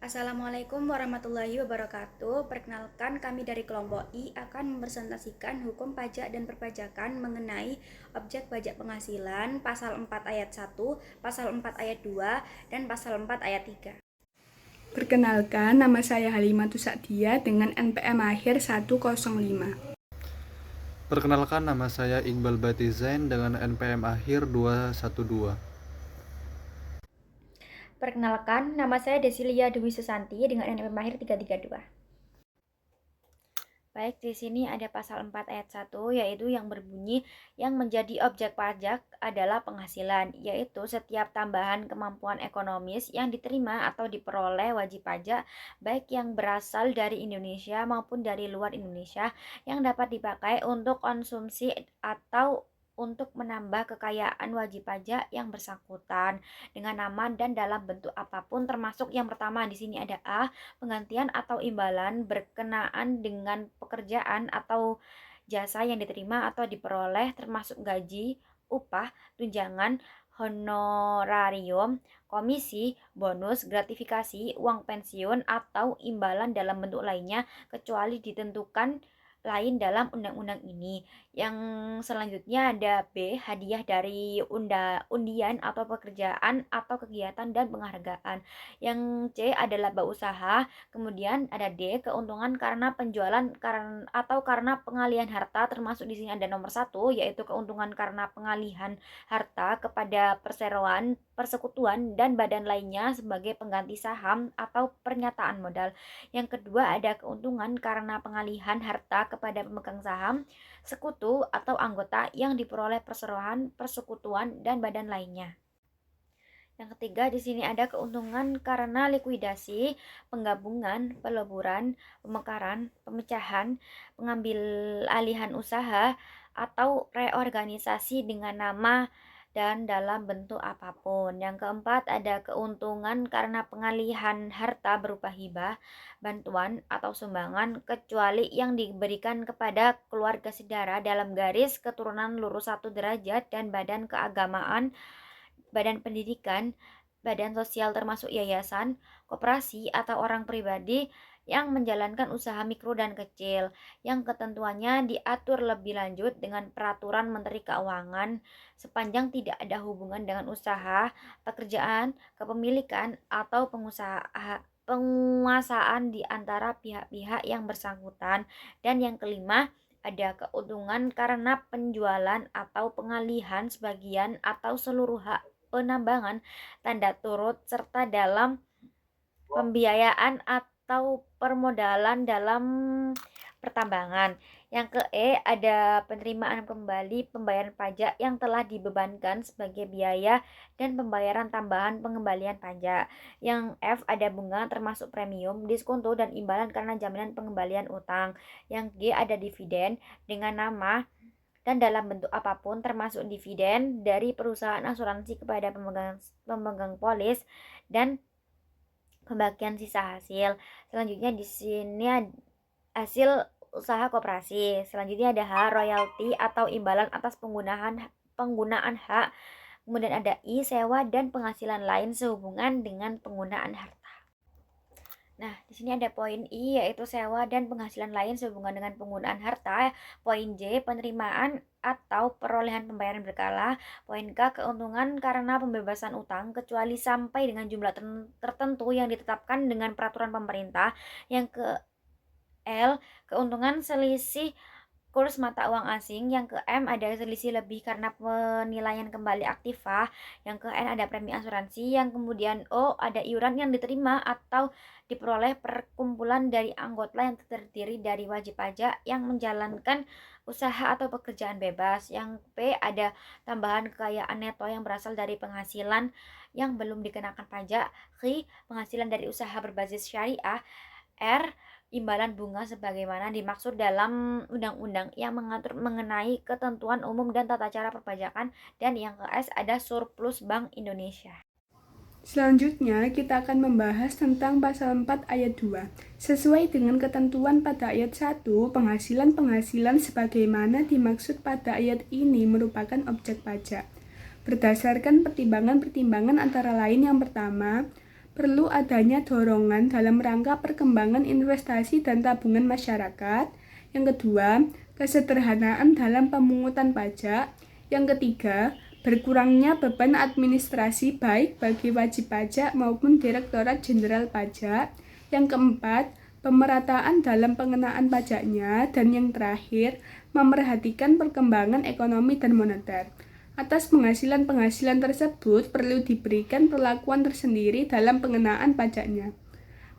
Assalamualaikum warahmatullahi wabarakatuh. Perkenalkan, kami dari kelompok I akan mempresentasikan hukum pajak dan perpajakan mengenai objek pajak penghasilan, pasal 4 ayat 1, pasal 4 ayat 2, dan pasal 4 ayat 3. Perkenalkan, nama saya Halimatus Sa'diyah dengan NPM akhir 105. Perkenalkan, nama saya Iqbal Batizain dengan NPM akhir 212. Perkenalkan, nama saya Desilia Dewi Susanti dengan NPM akhir 332. Baik, di sini ada pasal 4 ayat 1, yaitu yang berbunyi yang menjadi objek pajak adalah penghasilan, yaitu setiap tambahan kemampuan ekonomis yang diterima atau diperoleh wajib pajak, baik yang berasal dari Indonesia maupun dari luar Indonesia, yang dapat dipakai untuk konsumsi atau untuk menambah kekayaan wajib pajak yang bersangkutan dengan nama dan dalam bentuk apapun, termasuk yang pertama di sini ada A, penggantian atau imbalan berkenaan dengan pekerjaan atau jasa yang diterima atau diperoleh, termasuk gaji, upah, tunjangan, honorarium, komisi, bonus, gratifikasi, uang pensiun, atau imbalan dalam bentuk lainnya kecuali ditentukan lain dalam undang-undang ini. Yang selanjutnya ada B, hadiah dari undian atau pekerjaan atau kegiatan dan penghargaan. Yang C adalah laba usaha. Kemudian ada D, keuntungan karena penjualan atau karena pengalihan harta, termasuk di sini ada nomor 1, yaitu keuntungan karena pengalihan harta kepada perseroan, persekutuan, dan badan lainnya sebagai pengganti saham atau pernyataan modal. Yang kedua ada keuntungan karena pengalihan harta kepada pemegang saham, sekutu atau anggota yang diperoleh perseroan, persekutuan, dan badan lainnya. Yang ketiga di sini ada keuntungan karena likuidasi, penggabungan, peleburan, pemekaran, pemecahan, pengambil alihan usaha, atau reorganisasi dengan nama dan dalam bentuk apapun. Yang keempat ada keuntungan karena pengalihan harta berupa hibah, bantuan, atau sumbangan, kecuali yang diberikan kepada keluarga sedara dalam garis keturunan lurus 1 derajat dan badan keagamaan, badan pendidikan, badan sosial termasuk yayasan, koperasi, atau orang pribadi yang menjalankan usaha mikro dan kecil, yang ketentuannya diatur lebih lanjut dengan peraturan Menteri Keuangan sepanjang tidak ada hubungan dengan usaha, pekerjaan, kepemilikan, atau penguasaan di antara pihak-pihak yang bersangkutan. Dan yang kelima, ada keuntungan karena penjualan atau pengalihan sebagian atau seluruh hak penambangan, tanda turut serta dalam pembiayaan atau permodalan dalam pertambangan. Yang ke E ada penerimaan kembali pembayaran pajak yang telah dibebankan sebagai biaya dan pembayaran tambahan pengembalian pajak. Yang F ada bunga termasuk premium, diskonto, dan imbalan karena jaminan pengembalian utang. Yang G ada dividen dengan nama dan dalam bentuk apapun, termasuk dividen dari perusahaan asuransi kepada pemegang polis dan pembagian sisa hasil. Selanjutnya di sini hasil usaha koperasi. Selanjutnya ada H, royalti atau imbalan atas penggunaan hak. Kemudian ada I, sewa dan penghasilan lain sehubungan dengan penggunaan harta. Nah, di sini ada poin I, yaitu sewa dan penghasilan lain sehubungan dengan penggunaan harta. Poin J, penerimaan atau perolehan pembayaran berkala. Poin K, keuntungan karena pembebasan utang, kecuali sampai dengan jumlah tertentu yang ditetapkan dengan peraturan pemerintah. Yang ke L, keuntungan selisih kurs mata uang asing. Yang ke M ada selisih lebih karena penilaian kembali aktiva. Yang ke N ada premi asuransi. Yang kemudian O ada iuran yang diterima atau diperoleh perkumpulan dari anggota yang terdiri dari wajib pajak yang menjalankan usaha atau pekerjaan bebas. Yang P ada tambahan kekayaan neto yang berasal dari penghasilan yang belum dikenakan pajak. Q penghasilan dari usaha berbasis syariah. R imbalan bunga sebagaimana dimaksud dalam undang-undang yang mengatur mengenai ketentuan umum dan tata cara perpajakan. Dan yang ke S ada surplus Bank Indonesia. Selanjutnya, kita akan membahas tentang pasal 4 ayat 2. Sesuai dengan ketentuan pada ayat 1, penghasilan-penghasilan sebagaimana dimaksud pada ayat ini merupakan objek pajak. Berdasarkan pertimbangan-pertimbangan antara lain yang pertama, perlu adanya dorongan dalam rangka perkembangan investasi dan tabungan masyarakat. Yang kedua, kesederhanaan dalam pemungutan pajak. Yang ketiga, berkurangnya beban administrasi baik bagi wajib pajak maupun Direktorat Jenderal Pajak. Yang keempat, pemerataan dalam pengenaan pajaknya. Dan yang terakhir, memerhatikan perkembangan ekonomi dan moneter. Atas penghasilan-penghasilan tersebut perlu diberikan perlakuan tersendiri dalam pengenaan pajaknya.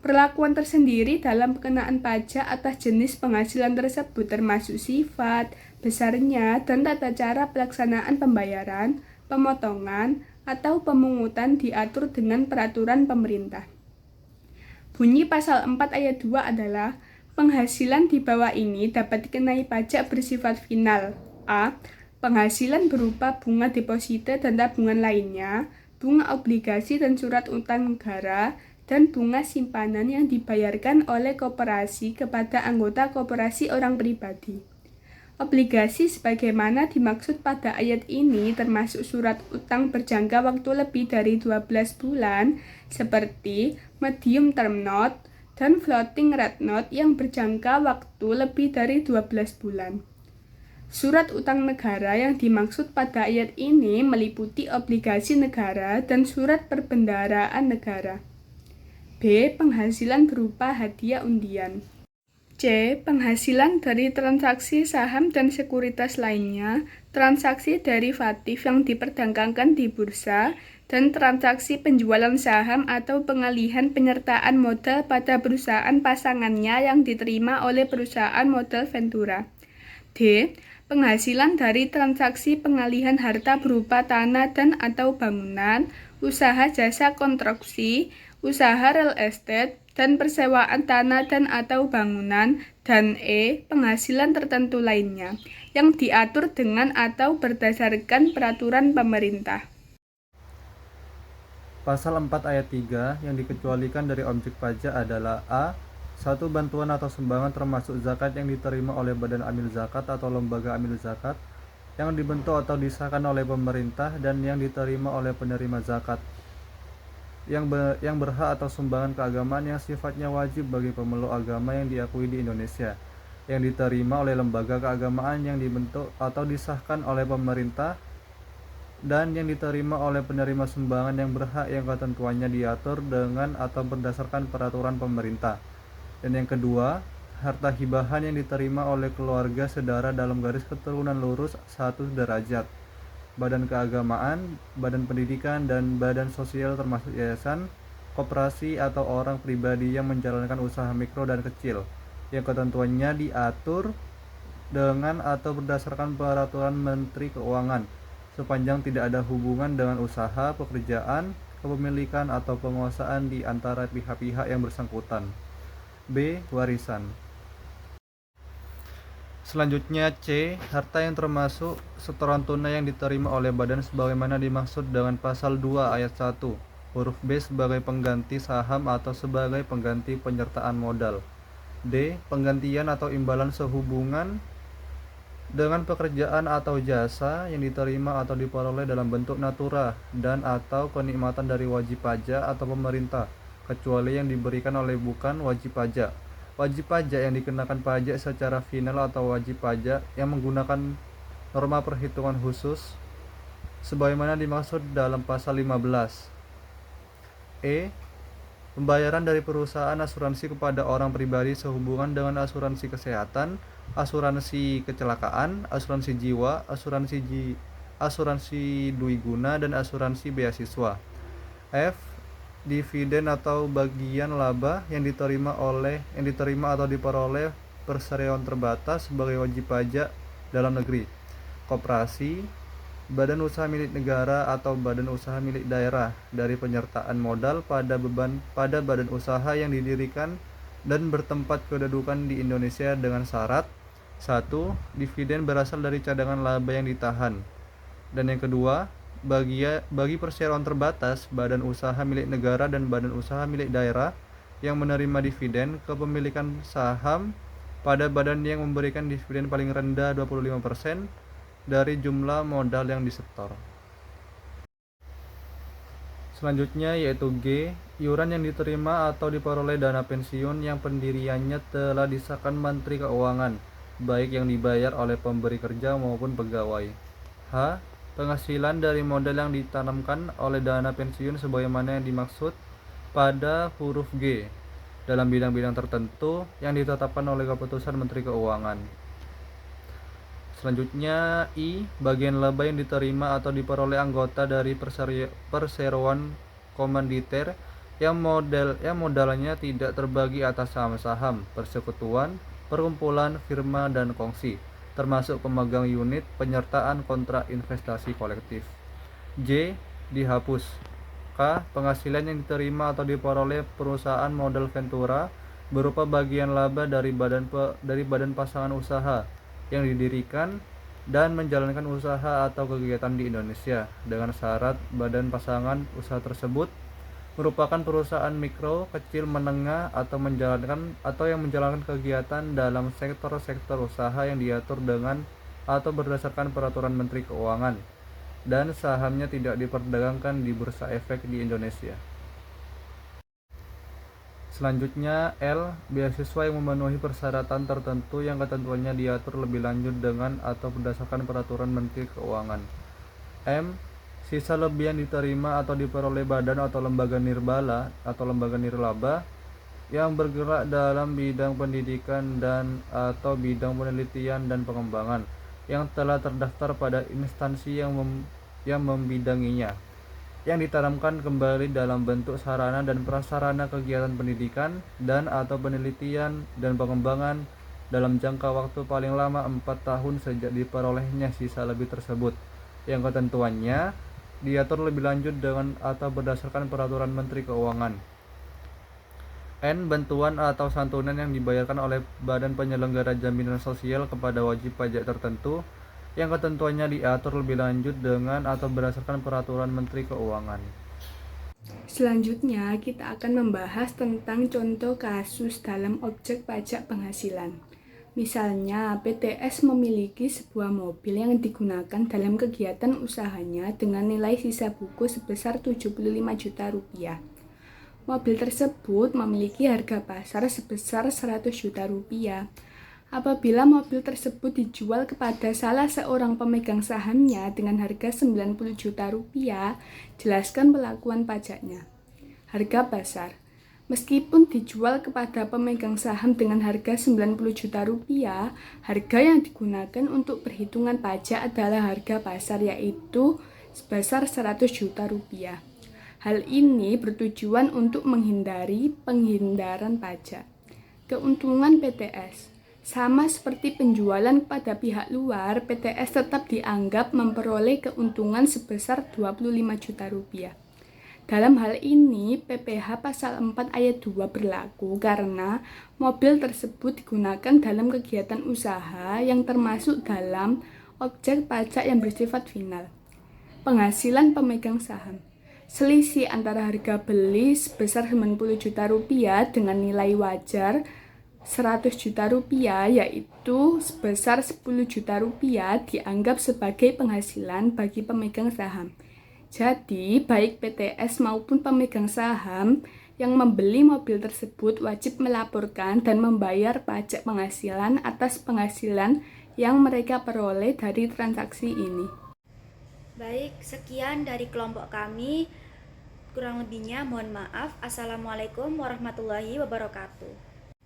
Perlakuan tersendiri dalam pengenaan pajak atas jenis penghasilan tersebut termasuk sifat, besarnya, dan tata cara pelaksanaan pembayaran, pemotongan, atau pemungutan diatur dengan peraturan pemerintah. Bunyi pasal 4 ayat 2 adalah penghasilan di bawah ini dapat dikenai pajak bersifat final. A. Penghasilan berupa bunga deposito dan tabungan lainnya, bunga obligasi dan surat utang negara, dan bunga simpanan yang dibayarkan oleh koperasi kepada anggota koperasi orang pribadi. Obligasi sebagaimana dimaksud pada ayat ini termasuk surat utang berjangka waktu lebih dari 12 bulan seperti medium term note dan floating rate note yang berjangka waktu lebih dari 12 bulan. Surat utang negara yang dimaksud pada ayat ini meliputi obligasi negara dan surat perbendaharaan negara. B. Penghasilan berupa hadiah undian. C. Penghasilan dari transaksi saham dan sekuritas lainnya, transaksi derivatif yang diperdagangkan di bursa, dan transaksi penjualan saham atau pengalihan penyertaan modal pada perusahaan pasangannya yang diterima oleh perusahaan modal Ventura. D. Penghasilan dari transaksi pengalihan harta berupa tanah dan atau bangunan, usaha jasa konstruksi, usaha real estate, dan persewaan tanah dan atau bangunan. Dan E. Penghasilan tertentu lainnya, yang diatur dengan atau berdasarkan peraturan pemerintah. Pasal 4 ayat 3 yang dikecualikan dari objek pajak adalah A. Satu bantuan atau sumbangan termasuk zakat yang diterima oleh badan amil zakat atau lembaga amil zakat yang dibentuk atau disahkan oleh pemerintah dan yang diterima oleh penerima zakat yang berhak atau sumbangan keagamaan yang sifatnya wajib bagi pemeluk agama yang diakui di Indonesia yang diterima oleh lembaga keagamaan yang dibentuk atau disahkan oleh pemerintah dan yang diterima oleh penerima sumbangan yang berhak yang ketentuannya diatur dengan atau berdasarkan peraturan pemerintah. Dan yang kedua, harta hibahan yang diterima oleh keluarga sedara dalam garis keturunan lurus 1 derajat, badan keagamaan, badan pendidikan, dan badan sosial termasuk yayasan, koperasi atau orang pribadi yang menjalankan usaha mikro dan kecil, yang ketentuannya diatur dengan atau berdasarkan peraturan Menteri Keuangan, sepanjang tidak ada hubungan dengan usaha, pekerjaan, kepemilikan, atau penguasaan di antara pihak-pihak yang bersangkutan. B. Warisan. Selanjutnya C. Harta yang termasuk setoran tunai yang diterima oleh badan sebagaimana dimaksud dengan pasal 2 ayat 1 huruf B sebagai pengganti saham atau sebagai pengganti penyertaan modal. D. Penggantian atau imbalan sehubungan dengan pekerjaan atau jasa yang diterima atau diperoleh dalam bentuk natura dan atau kenikmatan dari wajib pajak atau pemerintah, kecuali yang diberikan oleh bukan wajib pajak. Wajib pajak yang dikenakan pajak secara final atau wajib pajak yang menggunakan norma perhitungan khusus sebagaimana dimaksud dalam pasal 15. E. Pembayaran dari perusahaan asuransi kepada orang pribadi sehubungan dengan asuransi kesehatan, asuransi kecelakaan, asuransi jiwa, asuransi dui guna, dan asuransi beasiswa. F. Dividen atau bagian laba yang diterima atau diperoleh perseroan terbatas sebagai wajib pajak dalam negeri, koperasi, badan usaha milik negara atau badan usaha milik daerah dari penyertaan modal pada badan usaha yang didirikan dan bertempat kedudukan di Indonesia dengan syarat 1. Dividen berasal dari cadangan laba yang ditahan. Dan yang kedua, bagi perseroan terbatas, badan usaha milik negara dan badan usaha milik daerah yang menerima dividen kepemilikan saham pada badan yang memberikan dividen paling rendah 25% dari jumlah modal yang disetor. Selanjutnya yaitu G, iuran yang diterima atau diperoleh dana pensiun yang pendiriannya telah disahkan Menteri Keuangan, baik yang dibayar oleh pemberi kerja maupun pegawai. H. Penghasilan dari modal yang ditanamkan oleh dana pensiun sebagaimana yang dimaksud pada huruf G dalam bidang-bidang tertentu yang ditetapkan oleh keputusan Menteri Keuangan. Selanjutnya, I. Bagian laba yang diterima atau diperoleh anggota dari perseroan komanditer yang modalnya tidak terbagi atas saham-saham, persekutuan, perkumpulan, firma, dan kongsi, termasuk pemegang unit penyertaan kontrak investasi kolektif. J. Dihapus. K. Penghasilan yang diterima atau diperoleh perusahaan modal ventura berupa bagian laba dari badan pasangan usaha yang didirikan dan menjalankan usaha atau kegiatan di Indonesia dengan syarat badan pasangan usaha tersebut merupakan perusahaan mikro, kecil, menengah atau yang menjalankan kegiatan dalam sektor-sektor usaha yang diatur dengan atau berdasarkan peraturan Menteri Keuangan dan sahamnya tidak diperdagangkan di Bursa Efek di Indonesia. Selanjutnya, L. Beasiswa yang memenuhi persyaratan tertentu yang ketentuannya diatur lebih lanjut dengan atau berdasarkan peraturan Menteri Keuangan. M. Sisa lebih yang diterima atau diperoleh badan atau lembaga nirbala atau lembaga nirlaba yang bergerak dalam bidang pendidikan dan atau bidang penelitian dan pengembangan yang telah terdaftar pada instansi yang membidanginya, yang ditanamkan kembali dalam bentuk sarana dan prasarana kegiatan pendidikan dan atau penelitian dan pengembangan dalam jangka waktu paling lama 4 tahun sejak diperolehnya sisa lebih tersebut, yang ketentuannya diatur lebih lanjut dengan atau berdasarkan peraturan Menteri Keuangan. N. Bantuan atau santunan yang dibayarkan oleh Badan Penyelenggara Jaminan Sosial kepada wajib pajak tertentu yang ketentuannya diatur lebih lanjut dengan atau berdasarkan peraturan Menteri Keuangan. Selanjutnya, kita akan membahas tentang contoh kasus dalam objek pajak penghasilan. Misalnya, PTS memiliki sebuah mobil yang digunakan dalam kegiatan usahanya dengan nilai sisa buku sebesar 75 juta rupiah. Mobil tersebut memiliki harga pasar sebesar 100 juta rupiah. Apabila mobil tersebut dijual kepada salah seorang pemegang sahamnya dengan harga 90 juta rupiah, jelaskan pelakuan pajaknya. Harga pasar. Meskipun dijual kepada pemegang saham dengan harga 90 juta rupiah, harga yang digunakan untuk perhitungan pajak adalah harga pasar, yaitu sebesar 100 juta rupiah. Hal ini bertujuan untuk menghindari penghindaran pajak. Keuntungan PTS. Sama seperti penjualan kepada pihak luar, PTS tetap dianggap memperoleh keuntungan sebesar 25 juta rupiah. Dalam hal ini, PPh pasal 4 ayat 2 berlaku karena mobil tersebut digunakan dalam kegiatan usaha yang termasuk dalam objek pajak yang bersifat final. Penghasilan pemegang saham. Selisih antara harga beli sebesar 90 juta rupiah dengan nilai wajar 100 juta rupiah, yaitu sebesar 10 juta rupiah, dianggap sebagai penghasilan bagi pemegang saham. Jadi, baik PTS maupun pemegang saham yang membeli mobil tersebut wajib melaporkan dan membayar pajak penghasilan atas penghasilan yang mereka peroleh dari transaksi ini. Baik, sekian dari kelompok kami. Kurang lebihnya mohon maaf. Assalamualaikum warahmatullahi wabarakatuh.